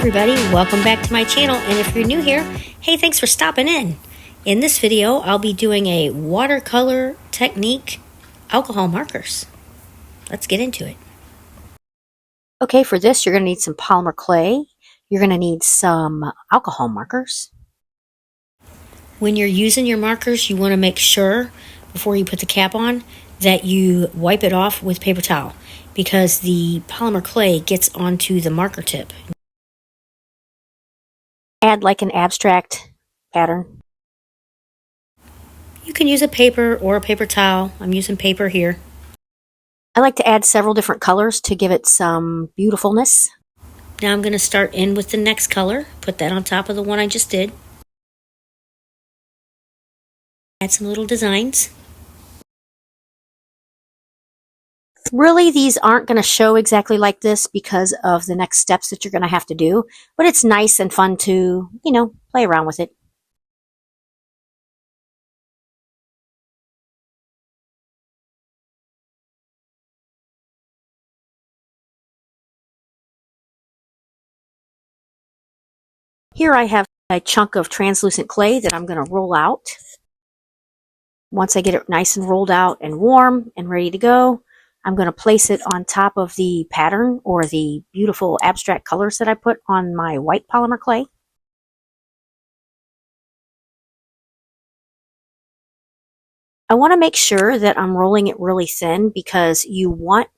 everybody, welcome back to my channel, and if you're new here, hey, thanks for stopping in. In this video, I'll be doing a watercolor technique alcohol markers. Let's get into it. Okay, for this you're going to need some polymer clay. You're going to need some alcohol markers. When you're using your markers, you want to make sure, before you put the cap on, that you wipe it off with paper towel, because the polymer clay gets onto the marker tip. Add like an abstract pattern. You can use a paper or a paper towel. I'm using paper here. I like to add several different colors to give it some beautifulness. Now I'm going to start in with the next color. Put that on top of the one I just did. Add some little designs. Really, these aren't going to show exactly like this because of the next steps that you're going to have to do, but it's nice and fun to, play around with it. Here I have a chunk of translucent clay that I'm going to roll out. Once I get it nice and rolled out and warm and ready to go, I'm going to place it on top of the pattern or the beautiful abstract colors that I put on my white polymer clay. I want to make sure that I'm rolling it really thin because you want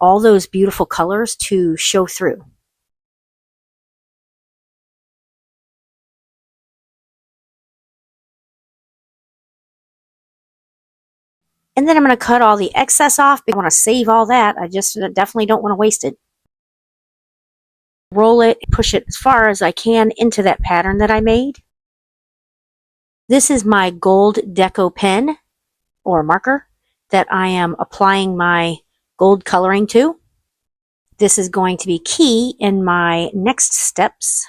all those beautiful colors to show through. And then I'm going to cut all the excess off because I want to save all that. I just definitely don't want to waste it. Roll it, push it as far as I can into that pattern that I made. This is my gold Deco pen or marker that I am applying my gold coloring to. This is going to be key in my next steps.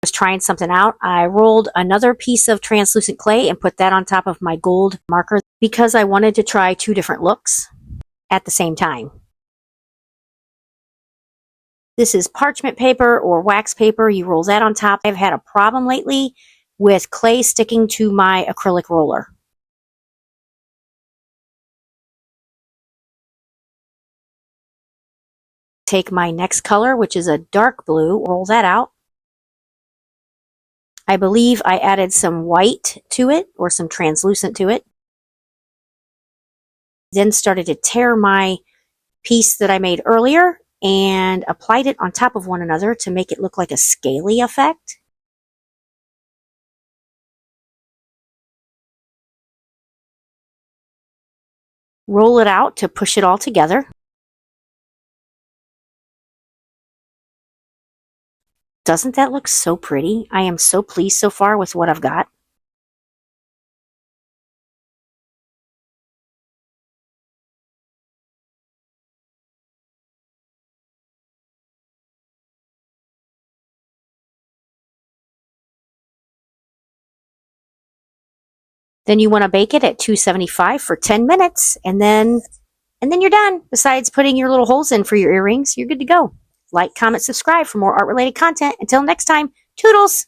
Was trying something out, I rolled another piece of translucent clay and put that on top of my gold marker because I wanted to try two different looks at the same time. This is parchment paper or wax paper. You roll that on top. I've had a problem lately with clay sticking to my acrylic roller. Take my next color, which is a dark blue, roll that out. I believe I added some white to it or some translucent to it. Then started to tear my piece that I made earlier and applied it on top of one another to make it look like a scaly effect. Roll it out to push it all together. Doesn't that look so pretty? I am so pleased so far with what I've got. Then you want to bake it at 275 for 10 minutes, and then you're done. Besides putting your little holes in for your earrings, you're good to go. Like, comment, subscribe for more art-related content. Until next time, toodles!